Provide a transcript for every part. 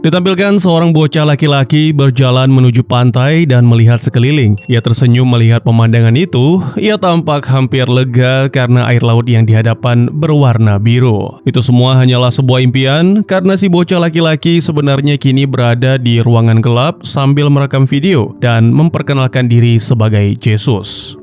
Ditampilkan seorang bocah laki-laki berjalan menuju pantai dan melihat sekeliling. Ia tersenyum melihat pemandangan itu. Ia tampak hampir lega karena air laut yang di hadapan berwarna biru. Itu semua hanyalah sebuah impian karena si bocah laki-laki sebenarnya kini berada di ruangan gelap sambil merekam video dan memperkenalkan diri sebagai Yesus.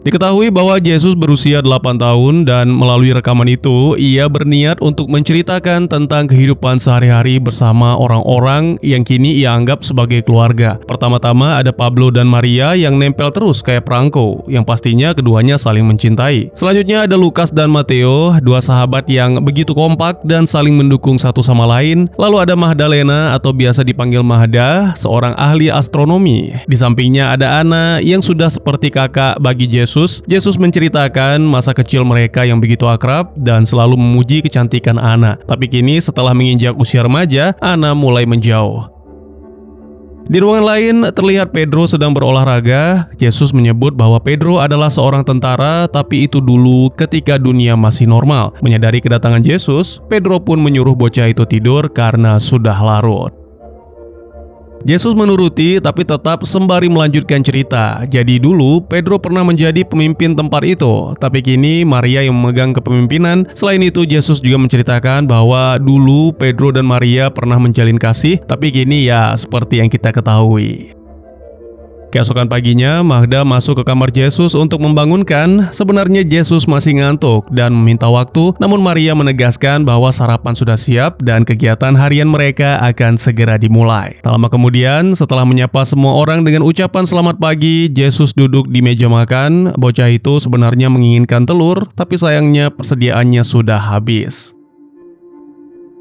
Diketahui bahwa Yesus berusia 8 tahun dan melalui rekaman itu, ia berniat untuk menceritakan tentang kehidupan sehari-hari bersama orang-orang yang kini ia anggap sebagai keluarga. Pertama-tama ada Pablo dan Maria yang nempel terus kayak perangko, yang pastinya keduanya saling mencintai. Selanjutnya ada Lukas dan Mateo, dua sahabat yang begitu kompak dan saling mendukung satu sama lain. Lalu ada Magdalena atau biasa dipanggil Magda, seorang ahli astronomi. Di sampingnya ada Anna yang sudah seperti kakak bagi Yesus. Yesus menceritakan masa kecil mereka yang begitu akrab dan selalu memuji kecantikan Anna. Tapi kini setelah menginjak usia remaja, Anna mulai menjauh. Di ruangan lain terlihat Pedro sedang berolahraga. Yesus menyebut bahwa Pedro adalah seorang tentara, tapi itu dulu ketika dunia masih normal. Menyadari kedatangan Yesus, Pedro pun menyuruh bocah itu tidur karena sudah larut. Yesus menuruti tapi tetap sembari melanjutkan cerita. Jadi dulu Pedro pernah menjadi pemimpin tempat itu, tapi kini Maria yang memegang kepemimpinan. Selain itu Yesus juga menceritakan bahwa dulu Pedro dan Maria pernah menjalin kasih, tapi kini ya seperti yang kita ketahui. Keesokan paginya, Magda masuk ke kamar Yesus untuk membangunkan. Sebenarnya Yesus masih ngantuk dan meminta waktu, namun Maria menegaskan bahwa sarapan sudah siap dan kegiatan harian mereka akan segera dimulai. Tak lama kemudian, setelah menyapa semua orang dengan ucapan selamat pagi, Yesus duduk di meja makan. Bocah itu sebenarnya menginginkan telur, tapi sayangnya persediaannya sudah habis.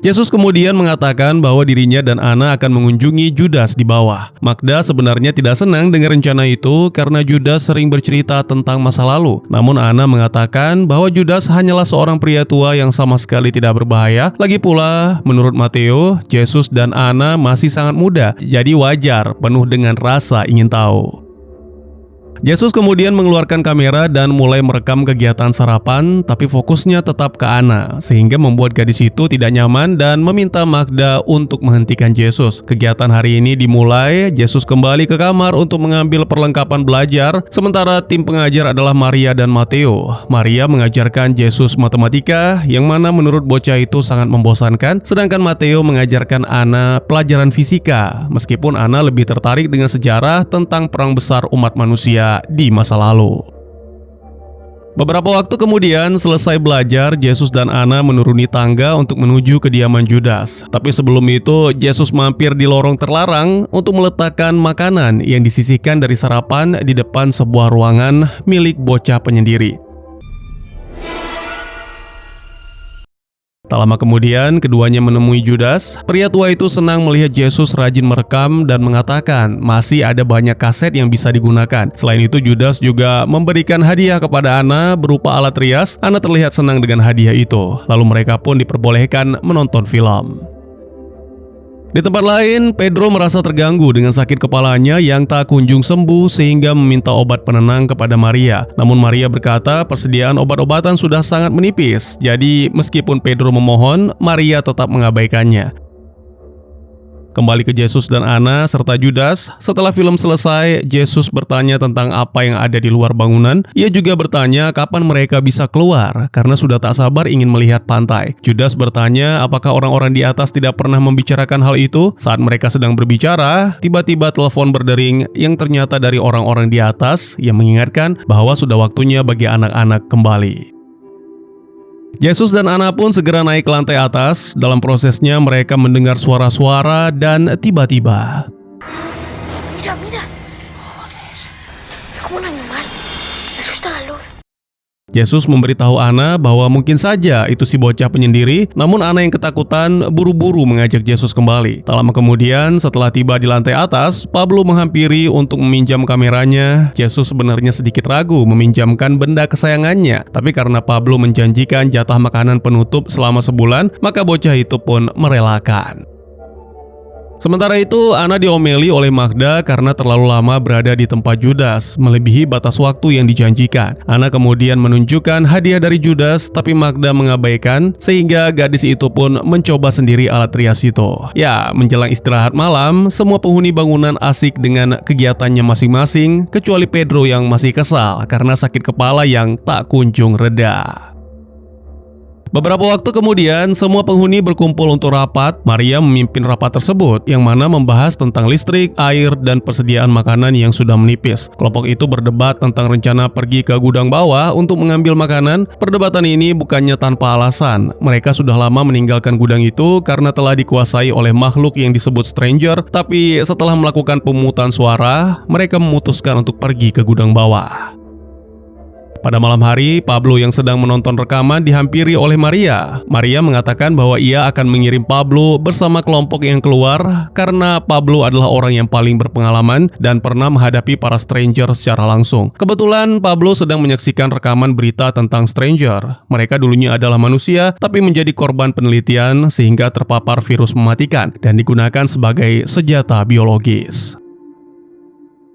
Yesus kemudian mengatakan bahwa dirinya dan Anna akan mengunjungi Judas di bawah. Magda sebenarnya tidak senang dengan rencana itu karena Judas sering bercerita tentang masa lalu. Namun Anna mengatakan bahwa Judas hanyalah seorang pria tua yang sama sekali tidak berbahaya. Lagi pula, menurut Mateo, Yesus dan Anna masih sangat muda, jadi wajar penuh dengan rasa ingin tahu. Yesus kemudian mengeluarkan kamera dan mulai merekam kegiatan sarapan, tapi fokusnya tetap ke Anna, sehingga membuat gadis itu tidak nyaman dan meminta Magda untuk menghentikan Yesus. Kegiatan hari ini dimulai, Yesus kembali ke kamar untuk mengambil perlengkapan belajar, sementara tim pengajar adalah Maria dan Mateo. Maria mengajarkan Yesus matematika, yang mana menurut bocah itu sangat membosankan, sedangkan Mateo mengajarkan Anna pelajaran fisika, meskipun Anna lebih tertarik dengan sejarah tentang perang besar umat manusia di masa lalu. Beberapa waktu kemudian, selesai belajar, Yesus dan Anna menuruni tangga untuk menuju kediaman Judas. Tapi sebelum itu, Yesus mampir di lorong terlarang untuk meletakkan makanan yang disisihkan dari sarapan di depan sebuah ruangan milik bocah penyendiri. Tak lama kemudian, keduanya menemui Judas. Pria tua itu senang melihat Yesus rajin merekam dan mengatakan masih ada banyak kaset yang bisa digunakan. Selain itu, Judas juga memberikan hadiah kepada Anna berupa alat rias. Anna terlihat senang dengan hadiah itu. Lalu mereka pun diperbolehkan menonton film. Di tempat lain, Pedro merasa terganggu dengan sakit kepalanya yang tak kunjung sembuh sehingga meminta obat penenang kepada Maria. Namun Maria berkata persediaan obat-obatan sudah sangat menipis. Jadi meskipun Pedro memohon, Maria tetap mengabaikannya. Kembali ke Yesus dan Anna serta Judas. Setelah film selesai, Yesus bertanya tentang apa yang ada di luar bangunan. Ia juga bertanya kapan mereka bisa keluar karena sudah tak sabar ingin melihat pantai. Judas bertanya apakah orang-orang di atas tidak pernah membicarakan hal itu. Saat mereka sedang berbicara, tiba-tiba telepon berdering yang ternyata dari orang-orang di atas yang mengingatkan bahwa sudah waktunya bagi anak-anak kembali. Yesus dan Anna pun segera naik ke lantai atas. Dalam prosesnya mereka mendengar suara-suara dan tiba-tiba Mira, mira. Joder. Es como un animal. Me asusta la luz. Yesus memberitahu Anna bahwa mungkin saja itu si bocah penyendiri, namun Anna yang ketakutan buru-buru mengajak Yesus kembali. Tak lama kemudian, setelah tiba di lantai atas, Pablo menghampiri untuk meminjam kameranya. Yesus sebenarnya sedikit ragu meminjamkan benda kesayangannya, tapi karena Pablo menjanjikan jatah makanan penutup selama sebulan, maka bocah itu pun merelakan. Sementara itu, Anna diomeli oleh Magda karena terlalu lama berada di tempat Judas, melebihi batas waktu yang dijanjikan. Anna kemudian menunjukkan hadiah dari Judas, tapi Magda mengabaikan, sehingga gadis itu pun mencoba sendiri alat rias itu. Ya, menjelang istirahat malam, semua penghuni bangunan asik dengan kegiatannya masing-masing, kecuali Pedro yang masih kesal karena sakit kepala yang tak kunjung reda. Beberapa waktu kemudian, semua penghuni berkumpul untuk rapat. Maria memimpin rapat tersebut, yang mana membahas tentang listrik, air, dan persediaan makanan yang sudah menipis. Kelompok itu berdebat tentang rencana pergi ke gudang bawah untuk mengambil makanan. Perdebatan ini bukannya tanpa alasan. Mereka sudah lama meninggalkan gudang itu karena telah dikuasai oleh makhluk yang disebut stranger, tapi setelah melakukan pemungutan suara, mereka memutuskan untuk pergi ke gudang bawah. Pada malam hari, Pablo yang sedang menonton rekaman dihampiri oleh Maria. Maria mengatakan bahwa ia akan mengirim Pablo bersama kelompok yang keluar karena Pablo adalah orang yang paling berpengalaman dan pernah menghadapi para stranger secara langsung. Kebetulan Pablo sedang menyaksikan rekaman berita tentang stranger. Mereka dulunya adalah manusia tapi menjadi korban penelitian sehingga terpapar virus mematikan dan digunakan sebagai senjata biologis.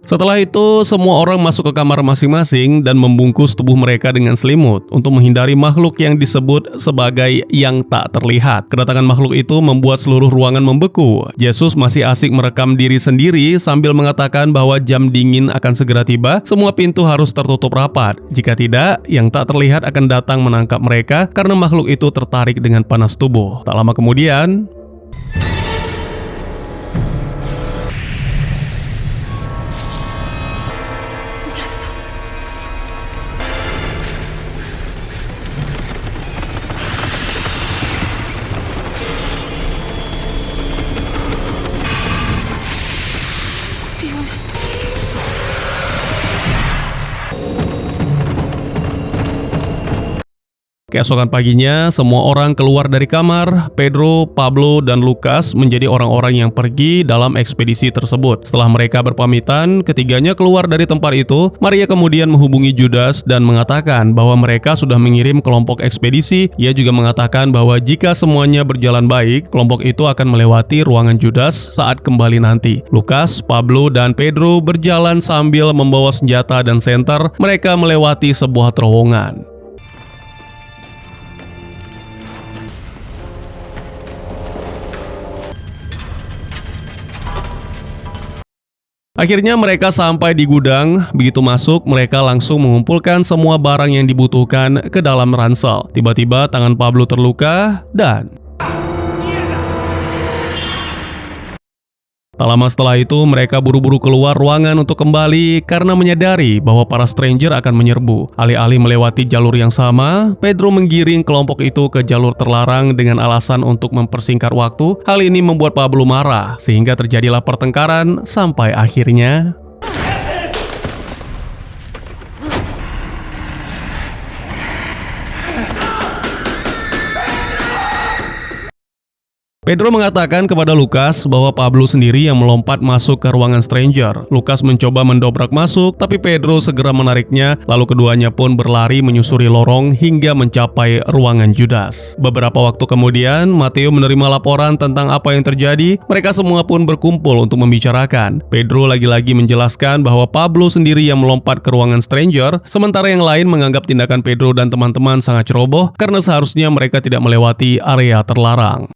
Setelah itu, semua orang masuk ke kamar masing-masing dan membungkus tubuh mereka dengan selimut untuk menghindari makhluk yang disebut sebagai yang tak terlihat. Kedatangan makhluk itu membuat seluruh ruangan membeku. Yesus masih asik merekam diri sendiri sambil mengatakan bahwa jam dingin akan segera tiba, semua pintu harus tertutup rapat. Jika tidak, yang tak terlihat akan datang menangkap mereka karena makhluk itu tertarik dengan panas tubuh. Tak lama kemudian, keesokan paginya, semua orang keluar dari kamar. Pedro, Pablo, dan Lukas menjadi orang-orang yang pergi dalam ekspedisi tersebut. Setelah mereka berpamitan, ketiganya keluar dari tempat itu. Maria kemudian menghubungi Judas dan mengatakan bahwa mereka sudah mengirim kelompok ekspedisi. Ia juga mengatakan bahwa jika semuanya berjalan baik, kelompok itu akan melewati ruangan Judas saat kembali nanti. Lukas, Pablo, dan Pedro berjalan sambil membawa senjata dan senter. Mereka melewati sebuah terowongan. Akhirnya mereka sampai di gudang. Begitu masuk, mereka langsung mengumpulkan semua barang yang dibutuhkan ke dalam ransel. Tiba-tiba tangan Pablo terluka dan tak lama setelah itu, mereka buru-buru keluar ruangan untuk kembali karena menyadari bahwa para stranger akan menyerbu. Alih-alih melewati jalur yang sama, Pedro menggiring kelompok itu ke jalur terlarang dengan alasan untuk mempersingkat waktu. Hal ini membuat Pablo marah, sehingga terjadilah pertengkaran sampai akhirnya Pedro mengatakan kepada Lukas bahwa Pablo sendiri yang melompat masuk ke ruangan stranger. Lukas mencoba mendobrak masuk, tapi Pedro segera menariknya, lalu keduanya pun berlari menyusuri lorong hingga mencapai ruangan Judas. Beberapa waktu kemudian, Mateo menerima laporan tentang apa yang terjadi. Mereka semua pun berkumpul untuk membicarakan. Pedro lagi-lagi menjelaskan bahwa Pablo sendiri yang melompat ke ruangan stranger, sementara yang lain menganggap tindakan Pedro dan teman-teman sangat ceroboh karena seharusnya mereka tidak melewati area terlarang.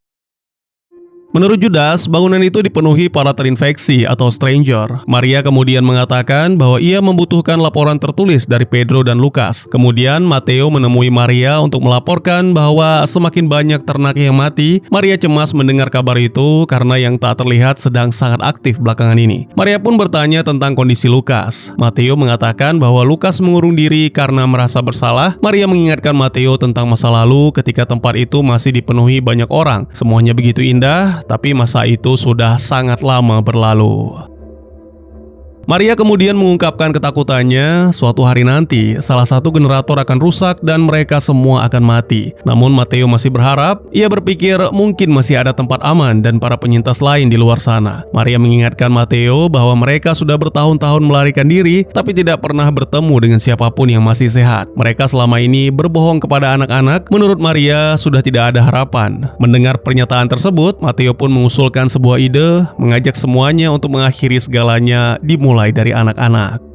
Menurut Judas, bangunan itu dipenuhi para terinfeksi atau stranger. Maria kemudian mengatakan bahwa ia membutuhkan laporan tertulis dari Pedro dan Lukas. Kemudian Mateo menemui Maria untuk melaporkan bahwa semakin banyak ternak yang mati. Maria cemas mendengar kabar itu karena yang tak terlihat sedang sangat aktif belakangan ini. Maria pun bertanya tentang kondisi Lukas. Mateo mengatakan bahwa Lukas mengurung diri karena merasa bersalah. Maria mengingatkan Mateo tentang masa lalu ketika tempat itu masih dipenuhi banyak orang. Semuanya begitu indah, tapi masa itu sudah sangat lama berlalu. Maria kemudian mengungkapkan ketakutannya suatu hari nanti salah satu generator akan rusak dan mereka semua akan mati. Namun Matteo masih berharap, ia berpikir mungkin masih ada tempat aman dan para penyintas lain di luar sana. Maria mengingatkan Matteo bahwa mereka sudah bertahun-tahun melarikan diri tapi tidak pernah bertemu dengan siapapun yang masih sehat. Mereka selama ini berbohong kepada anak-anak. Menurut Maria sudah tidak ada harapan. Mendengar pernyataan tersebut, Matteo pun mengusulkan sebuah ide, mengajak semuanya untuk mengakhiri segalanya dimulai dari anak-anak.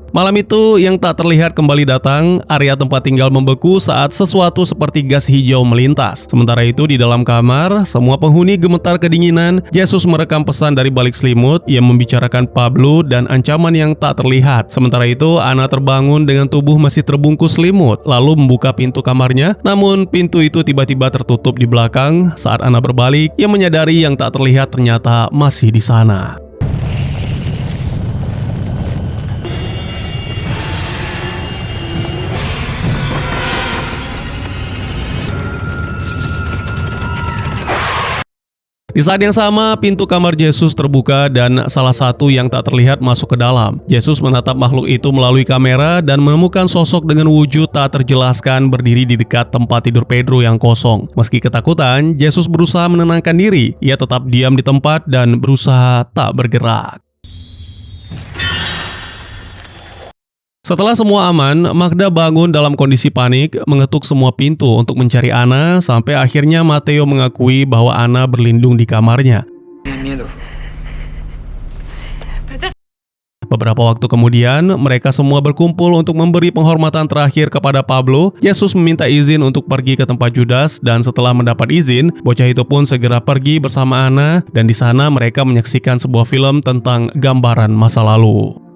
Malam itu yang tak terlihat kembali datang, area tempat tinggal membeku saat sesuatu seperti gas hijau melintas. Sementara itu di dalam kamar, semua penghuni gemetar kedinginan. Yesus merekam pesan dari balik selimut. Ia membicarakan Pablo dan ancaman yang tak terlihat. Sementara itu Ana terbangun dengan tubuh masih terbungkus selimut, lalu membuka pintu kamarnya. Namun pintu itu tiba-tiba tertutup di belakang. Saat Ana berbalik, ia menyadari yang tak terlihat ternyata masih di sana. Di saat yang sama, pintu kamar Yesus terbuka dan salah satu yang tak terlihat masuk ke dalam. Yesus menatap makhluk itu melalui kamera dan menemukan sosok dengan wujud tak terjelaskan berdiri di dekat tempat tidur Pedro yang kosong. Meski ketakutan, Yesus berusaha menenangkan diri. Ia tetap diam di tempat dan berusaha tak bergerak. Setelah semua aman, Magda bangun dalam kondisi panik, mengetuk semua pintu untuk mencari Ana, sampai akhirnya Matteo mengakui bahwa Ana berlindung di kamarnya. Beberapa waktu kemudian, mereka semua berkumpul untuk memberi penghormatan terakhir kepada Pablo. Yesus meminta izin untuk pergi ke tempat Judas, dan setelah mendapat izin, bocah itu pun segera pergi bersama Ana, dan di sana mereka menyaksikan sebuah film tentang gambaran masa lalu.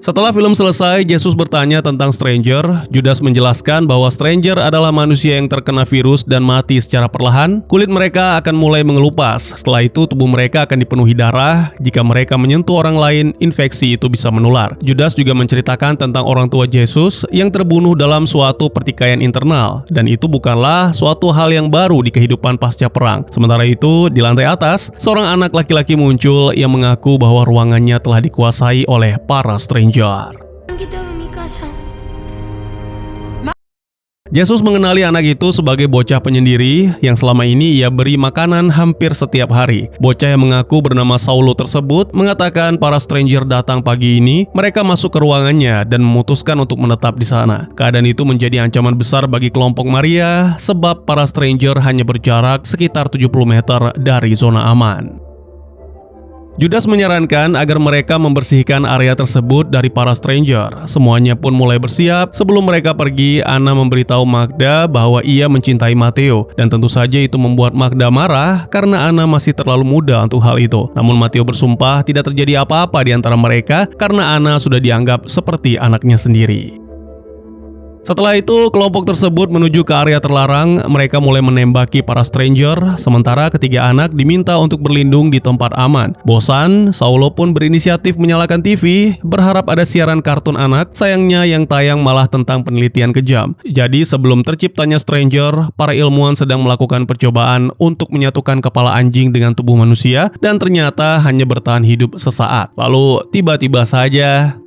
Setelah film selesai, Yesus bertanya tentang Stranger. Judas menjelaskan bahwa Stranger adalah manusia yang terkena virus dan mati secara perlahan. Kulit mereka akan mulai mengelupas. Setelah itu, tubuh mereka akan dipenuhi darah. Jika mereka menyentuh orang lain, infeksi itu bisa menular. Judas juga menceritakan tentang orang tua Yesus yang terbunuh dalam suatu pertikaian internal. Dan itu bukanlah suatu hal yang baru di kehidupan pasca perang. Sementara itu, di lantai atas, seorang anak laki-laki muncul yang mengaku bahwa ruangannya telah dikuasai oleh para Stranger. Yesus mengenali anak itu sebagai bocah penyendiri yang selama ini ia beri makanan hampir setiap hari. Bocah yang mengaku bernama Saulo tersebut mengatakan para stranger datang pagi ini, mereka masuk ke ruangannya dan memutuskan untuk menetap di sana. Keadaan itu menjadi ancaman besar bagi kelompok Maria sebab para stranger hanya berjarak sekitar 70 meter dari zona aman. Judas menyarankan agar mereka membersihkan area tersebut dari para stranger. Semuanya pun mulai bersiap. Sebelum mereka pergi, Ana memberitahu Magda bahwa ia mencintai Matteo. Dan tentu saja itu membuat Magda marah karena Ana masih terlalu muda untuk hal itu. Namun Matteo bersumpah tidak terjadi apa-apa di antara mereka karena Ana sudah dianggap seperti anaknya sendiri. Setelah itu, kelompok tersebut menuju ke area terlarang. Mereka mulai menembaki para stranger, sementara ketiga anak diminta untuk berlindung di tempat aman. Bosan, Saulo pun berinisiatif menyalakan TV, berharap ada siaran kartun anak. Sayangnya yang tayang malah tentang penelitian kejam. Jadi sebelum terciptanya stranger, para ilmuwan sedang melakukan percobaan untuk menyatukan kepala anjing dengan tubuh manusia, dan ternyata hanya bertahan hidup sesaat. Lalu tiba-tiba saja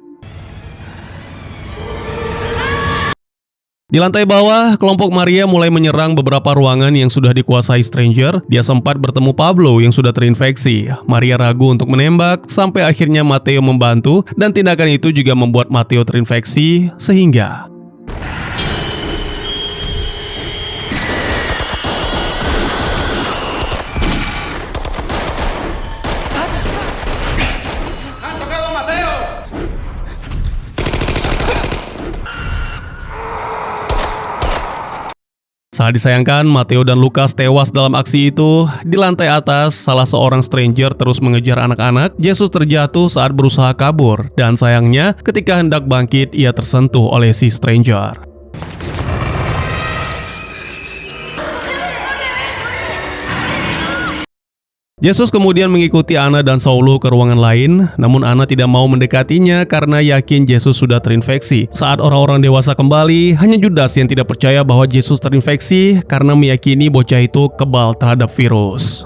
di lantai bawah, kelompok Maria mulai menyerang beberapa ruangan yang sudah dikuasai stranger. Dia sempat bertemu Pablo yang sudah terinfeksi. Maria ragu untuk menembak, sampai akhirnya Matteo membantu, dan tindakan itu juga membuat Matteo terinfeksi, sehingga sangat disayangkan, Matteo dan Lukas tewas dalam aksi itu. Di lantai atas, salah seorang stranger terus mengejar anak-anak. Yesus terjatuh saat berusaha kabur, dan sayangnya ketika hendak bangkit, ia tersentuh oleh si stranger. Yesus kemudian mengikuti Ana dan Saulo ke ruangan lain, namun Ana tidak mau mendekatinya karena yakin Yesus sudah terinfeksi. Saat orang-orang dewasa kembali, hanya Judas yang tidak percaya bahwa Yesus terinfeksi karena meyakini bocah itu kebal terhadap virus.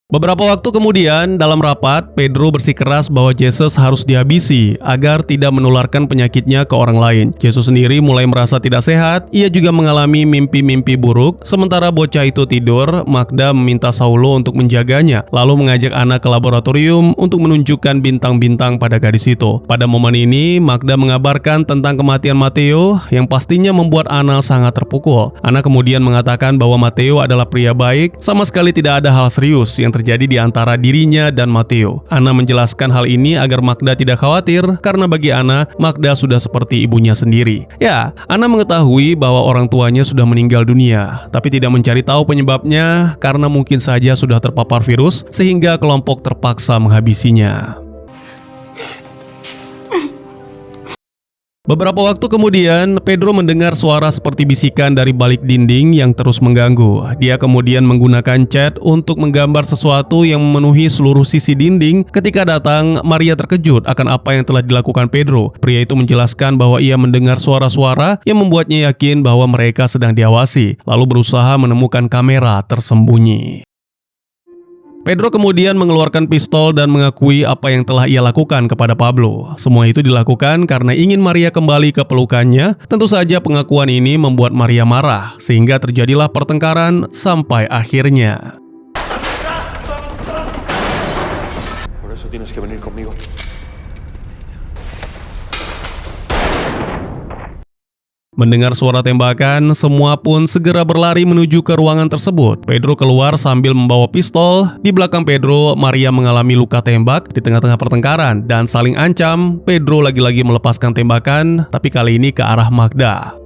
Beberapa waktu kemudian, dalam rapat, Pedro bersikeras bahwa Jesus harus dihabisi agar tidak menularkan penyakitnya ke orang lain. Jesus sendiri mulai merasa tidak sehat, ia juga mengalami mimpi-mimpi buruk. Sementara bocah itu tidur, Magda meminta Saulo untuk menjaganya, lalu mengajak Anna ke laboratorium untuk menunjukkan bintang-bintang pada gadis itu. Pada momen ini, Magda mengabarkan tentang kematian Matteo yang pastinya membuat Anna sangat terpukul. Anna kemudian mengatakan bahwa Matteo adalah pria baik, sama sekali tidak ada hal serius yang terjadi di antara dirinya dan Matteo. Anna menjelaskan hal ini agar Magda tidak khawatir karena bagi Anna, Magda sudah seperti ibunya sendiri. Ya, Anna mengetahui bahwa orang tuanya sudah meninggal dunia, tapi tidak mencari tahu penyebabnya karena mungkin saja sudah terpapar virus sehingga kelompok terpaksa menghabisinya. Beberapa waktu kemudian, Pedro mendengar suara seperti bisikan dari balik dinding yang terus mengganggu. Dia kemudian menggunakan cat untuk menggambar sesuatu yang memenuhi seluruh sisi dinding. Ketika datang, Maria terkejut akan apa yang telah dilakukan Pedro. Pria itu menjelaskan bahwa ia mendengar suara-suara yang membuatnya yakin bahwa mereka sedang diawasi, lalu berusaha menemukan kamera tersembunyi. Pedro kemudian mengeluarkan pistol dan mengakui apa yang telah ia lakukan kepada Pablo. Semua itu dilakukan karena ingin Maria kembali ke pelukannya. Tentu saja pengakuan ini membuat Maria marah, sehingga terjadilah pertengkaran sampai akhirnya. Por eso tienes que venir conmigo. Mendengar suara tembakan, semua pun segera berlari menuju ke ruangan tersebut. Pedro keluar sambil membawa pistol. Di belakang Pedro, Maria mengalami luka tembak di tengah-tengah pertengkaran dan saling ancam. Pedro lagi-lagi melepaskan tembakan, tapi kali ini ke arah Magda.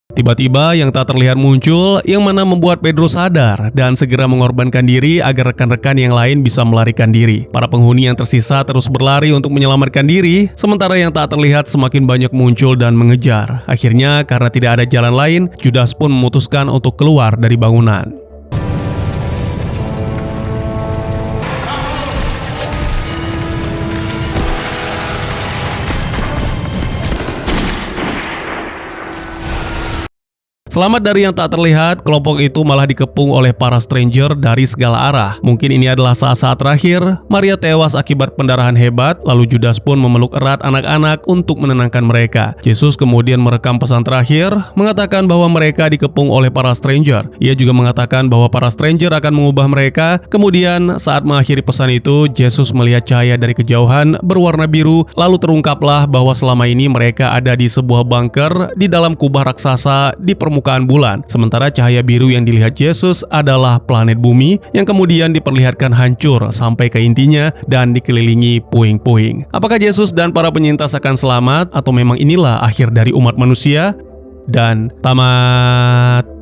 Tiba-tiba yang tak terlihat muncul, yang mana membuat Pedro sadar dan segera mengorbankan diri agar rekan-rekan yang lain bisa melarikan diri. Para penghuni yang tersisa terus berlari untuk menyelamatkan diri, sementara yang tak terlihat semakin banyak muncul dan mengejar. Akhirnya, karena tidak ada jalan lain, Judas pun memutuskan untuk keluar dari bangunan. Selamat dari yang tak terlihat, kelompok itu malah dikepung oleh para stranger dari segala arah. Mungkin ini adalah saat-saat terakhir. Maria tewas akibat pendarahan hebat, lalu Judas pun memeluk erat anak-anak untuk menenangkan mereka. Yesus kemudian merekam pesan terakhir, mengatakan bahwa mereka dikepung oleh para stranger. Ia juga mengatakan bahwa para stranger akan mengubah mereka. Kemudian saat mengakhiri pesan itu, Yesus melihat cahaya dari kejauhan berwarna biru, lalu terungkaplah bahwa selama ini mereka ada di sebuah bunker di dalam kubah raksasa di permukaan bulan. Sementara cahaya biru yang dilihat Yesus adalah planet bumi yang kemudian diperlihatkan hancur sampai ke intinya dan dikelilingi puing-puing. Apakah Yesus dan para penyintas akan selamat atau memang inilah akhir dari umat manusia? Dan tamat.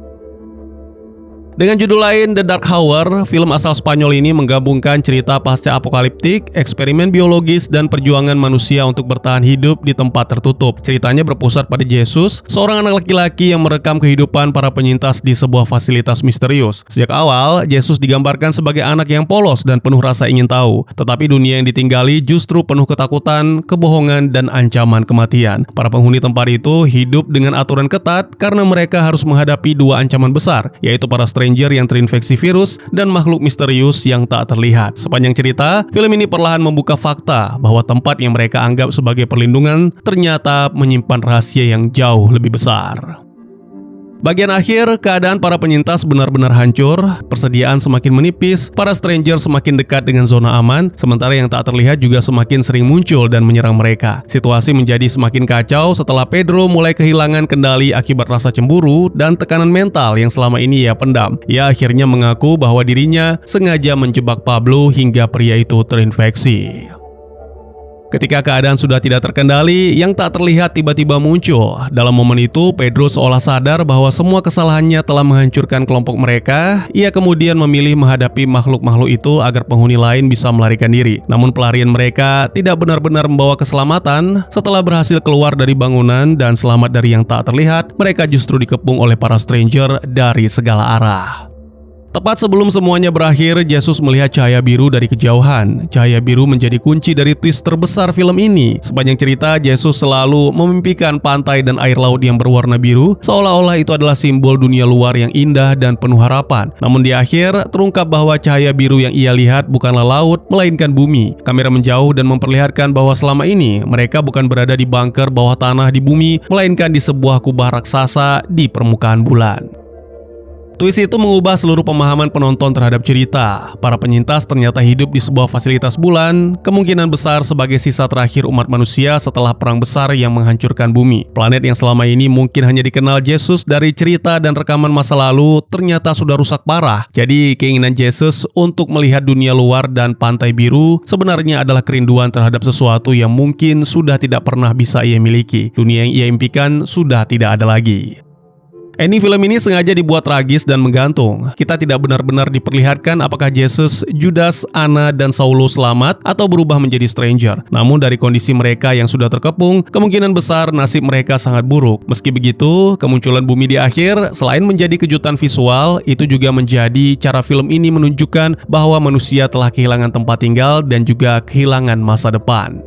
Dengan judul lain The Dark Hour, film asal Spanyol ini menggabungkan cerita pasca apokaliptik, eksperimen biologis, dan perjuangan manusia untuk bertahan hidup di tempat tertutup. Ceritanya berpusat pada Jesus, seorang anak laki-laki yang merekam kehidupan para penyintas di sebuah fasilitas misterius. Sejak awal, Jesus digambarkan sebagai anak yang polos dan penuh rasa ingin tahu. Tetapi dunia yang ditinggali justru penuh ketakutan, kebohongan, dan ancaman kematian. Para penghuni tempat itu hidup dengan aturan ketat karena mereka harus menghadapi dua ancaman besar, yaitu para stranger yang terinfeksi virus dan makhluk misterius yang tak terlihat. Sepanjang cerita, film ini perlahan membuka fakta bahwa tempat yang mereka anggap sebagai perlindungan ternyata menyimpan rahasia yang jauh lebih besar. Bagian akhir, keadaan para penyintas benar-benar hancur, persediaan semakin menipis, para stranger semakin dekat dengan zona aman, sementara yang tak terlihat juga semakin sering muncul dan menyerang mereka. Situasi menjadi semakin kacau setelah Pedro mulai kehilangan kendali akibat rasa cemburu dan tekanan mental yang selama ini ia pendam. Ia akhirnya mengaku bahwa dirinya sengaja menjebak Pablo hingga pria itu terinfeksi. Ketika keadaan sudah tidak terkendali, yang tak terlihat tiba-tiba muncul. Dalam momen itu, Pedro seolah sadar bahwa semua kesalahannya telah menghancurkan kelompok mereka. Ia kemudian memilih menghadapi makhluk-makhluk itu agar penghuni lain bisa melarikan diri. Namun pelarian mereka tidak benar-benar membawa keselamatan. Setelah berhasil keluar dari bangunan dan selamat dari yang tak terlihat, mereka justru dikepung oleh para stranger dari segala arah. Tepat sebelum semuanya berakhir, Jesus melihat cahaya biru dari kejauhan. Cahaya biru menjadi kunci dari twist terbesar film ini. Sepanjang cerita, Jesus selalu memimpikan pantai dan air laut yang berwarna biru, seolah-olah itu adalah simbol dunia luar yang indah dan penuh harapan. Namun di akhir, terungkap bahwa cahaya biru yang ia lihat bukanlah laut, melainkan bumi. Kamera menjauh dan memperlihatkan bahwa selama ini mereka bukan berada di bunker bawah tanah di bumi, melainkan di sebuah kubah raksasa di permukaan bulan. Twist itu mengubah seluruh pemahaman penonton terhadap cerita. Para penyintas ternyata hidup di sebuah fasilitas bulan, kemungkinan besar sebagai sisa terakhir umat manusia setelah perang besar yang menghancurkan bumi. Planet yang selama ini mungkin hanya dikenal Jesus dari cerita dan rekaman masa lalu, ternyata sudah rusak parah. Jadi keinginan Jesus untuk melihat dunia luar dan pantai biru sebenarnya adalah kerinduan terhadap sesuatu yang mungkin sudah tidak pernah bisa ia miliki. Dunia yang ia impikan sudah tidak ada lagi. Ending film ini sengaja dibuat tragis dan menggantung. Kita tidak benar-benar diperlihatkan apakah Jesus, Judas, Anna, dan Saulus selamat atau berubah menjadi stranger. Namun dari kondisi mereka yang sudah terkepung, kemungkinan besar nasib mereka sangat buruk. Meski begitu, kemunculan bumi di akhir, selain menjadi kejutan visual, itu juga menjadi cara film ini menunjukkan bahwa manusia telah kehilangan tempat tinggal dan juga kehilangan masa depan.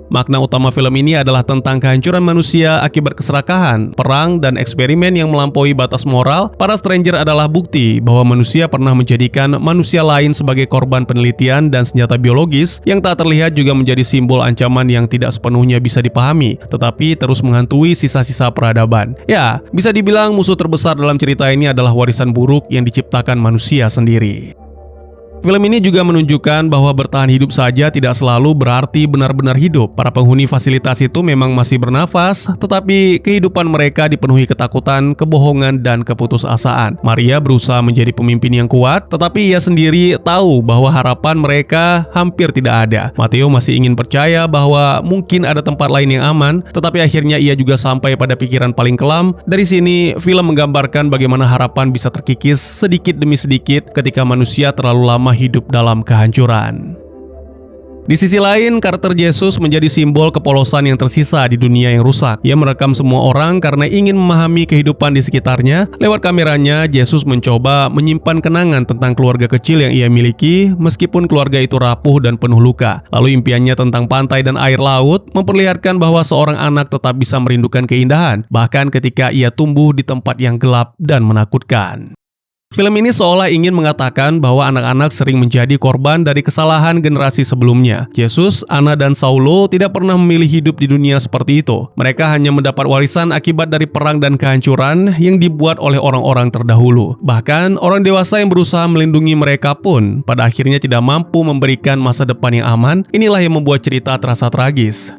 Makna utama film ini adalah tentang kehancuran manusia akibat keserakahan, perang, dan eksperimen yang melampaui batas moral. Para stranger adalah bukti bahwa manusia pernah menjadikan manusia lain sebagai korban penelitian dan senjata biologis yang tak terlihat juga menjadi simbol ancaman yang tidak sepenuhnya bisa dipahami, tetapi terus menghantui sisa-sisa peradaban. Ya, bisa dibilang musuh terbesar dalam cerita ini adalah warisan buruk yang diciptakan manusia sendiri. Film ini juga menunjukkan bahwa bertahan hidup saja tidak selalu berarti benar-benar hidup. Para penghuni fasilitas itu memang masih bernafas, tetapi kehidupan mereka dipenuhi ketakutan, kebohongan, dan keputusasaan. Maria berusaha menjadi pemimpin yang kuat, tetapi ia sendiri tahu bahwa harapan mereka hampir tidak ada. Mateo masih ingin percaya bahwa mungkin ada tempat lain yang aman, tetapi akhirnya ia juga sampai pada pikiran paling kelam. Dari sini, film menggambarkan bagaimana harapan bisa terkikis sedikit demi sedikit ketika manusia terlalu lama hidup dalam kehancuran. Di sisi lain, karakter Jesus menjadi simbol kepolosan yang tersisa di dunia yang rusak. Ia merekam semua orang karena ingin memahami kehidupan di sekitarnya. Lewat kameranya, Jesus mencoba menyimpan kenangan tentang keluarga kecil yang ia miliki, meskipun keluarga itu rapuh dan penuh luka. Lalu impiannya tentang pantai dan air laut memperlihatkan bahwa seorang anak tetap bisa merindukan keindahan, bahkan ketika ia tumbuh di tempat yang gelap dan menakutkan. Film ini seolah ingin mengatakan bahwa anak-anak sering menjadi korban dari kesalahan generasi sebelumnya. Jesus, Anna, dan Saulo tidak pernah memilih hidup di dunia seperti itu. Mereka hanya mendapat warisan akibat dari perang dan kehancuran yang dibuat oleh orang-orang terdahulu. Bahkan, orang dewasa yang berusaha melindungi mereka pun pada akhirnya tidak mampu memberikan masa depan yang aman. Inilah yang membuat cerita terasa tragis.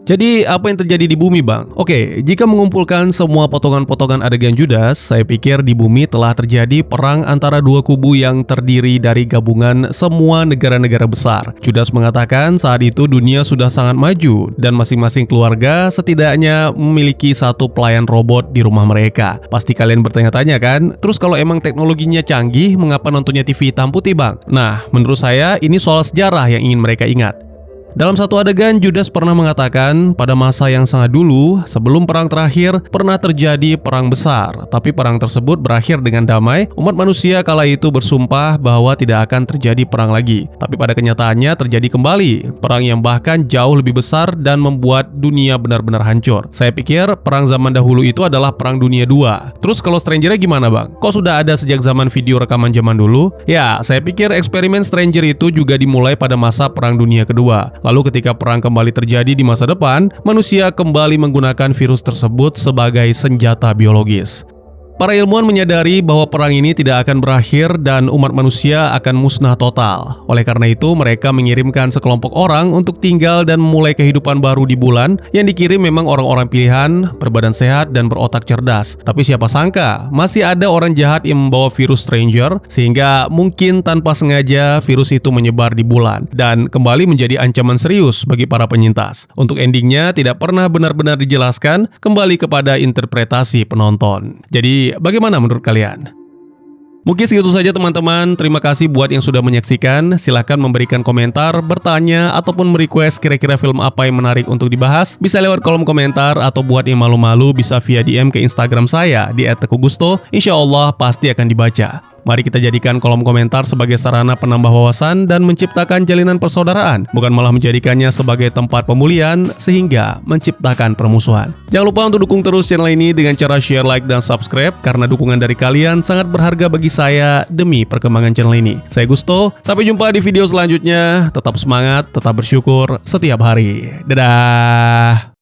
Jadi apa yang terjadi di bumi, Bang? Oke, jika mengumpulkan semua potongan-potongan adegan Judas, saya pikir di bumi telah terjadi perang antara dua kubu yang terdiri dari gabungan semua negara-negara besar. Judas mengatakan saat itu dunia sudah sangat maju dan masing-masing keluarga setidaknya memiliki satu pelayan robot di rumah mereka. Pasti kalian bertanya-tanya kan? Terus kalau emang teknologinya canggih, mengapa nontonnya TV hitam putih, Bang? Nah, menurut saya ini soal sejarah yang ingin mereka ingat. Dalam satu adegan, Judas pernah mengatakan pada masa yang sangat dulu, sebelum perang terakhir, pernah terjadi perang besar. Tapi perang tersebut berakhir dengan damai. Umat manusia kala itu bersumpah bahwa tidak akan terjadi perang lagi. Tapi pada kenyataannya terjadi kembali. Perang yang bahkan jauh lebih besar dan membuat dunia benar-benar hancur. Saya pikir perang zaman dahulu itu adalah Perang Dunia II. Terus kalau Stranger gimana, Bang? Kok sudah ada sejak zaman video rekaman zaman dulu? Ya, saya pikir eksperimen Stranger itu juga dimulai pada masa Perang Dunia Kedua. Lalu ketika perang kembali terjadi di masa depan, manusia kembali menggunakan virus tersebut sebagai senjata biologis. Para ilmuwan menyadari bahwa perang ini tidak akan berakhir dan umat manusia akan musnah total. Oleh karena itu, mereka mengirimkan sekelompok orang untuk tinggal dan memulai kehidupan baru di bulan. Yang dikirim memang orang-orang pilihan, berbadan sehat, dan berotak cerdas. Tapi siapa sangka, masih ada orang jahat yang membawa virus Stranger, sehingga mungkin tanpa sengaja virus itu menyebar di bulan dan kembali menjadi ancaman serius bagi para penyintas. Untuk endingnya tidak pernah benar-benar dijelaskan, kembali kepada interpretasi penonton. Jadi, bagaimana menurut kalian? Mungkin segitu saja teman-teman. Terima kasih buat yang sudah menyaksikan. Silahkan memberikan komentar, bertanya, ataupun merequest kira-kira film apa yang menarik untuk dibahas. Bisa lewat kolom komentar, atau buat yang malu-malu bisa via DM ke Instagram saya di @teguhgusto. Insya Allah pasti akan dibaca. Mari kita jadikan kolom komentar sebagai sarana penambah wawasan dan menciptakan jalinan persaudaraan, bukan malah menjadikannya sebagai tempat pemulihan sehingga menciptakan permusuhan. Jangan lupa untuk dukung terus channel ini dengan cara share, like, dan subscribe karena dukungan dari kalian sangat berharga bagi saya demi perkembangan channel ini. Saya Gusto, sampai jumpa di video selanjutnya. Tetap semangat, tetap bersyukur setiap hari. Dadah!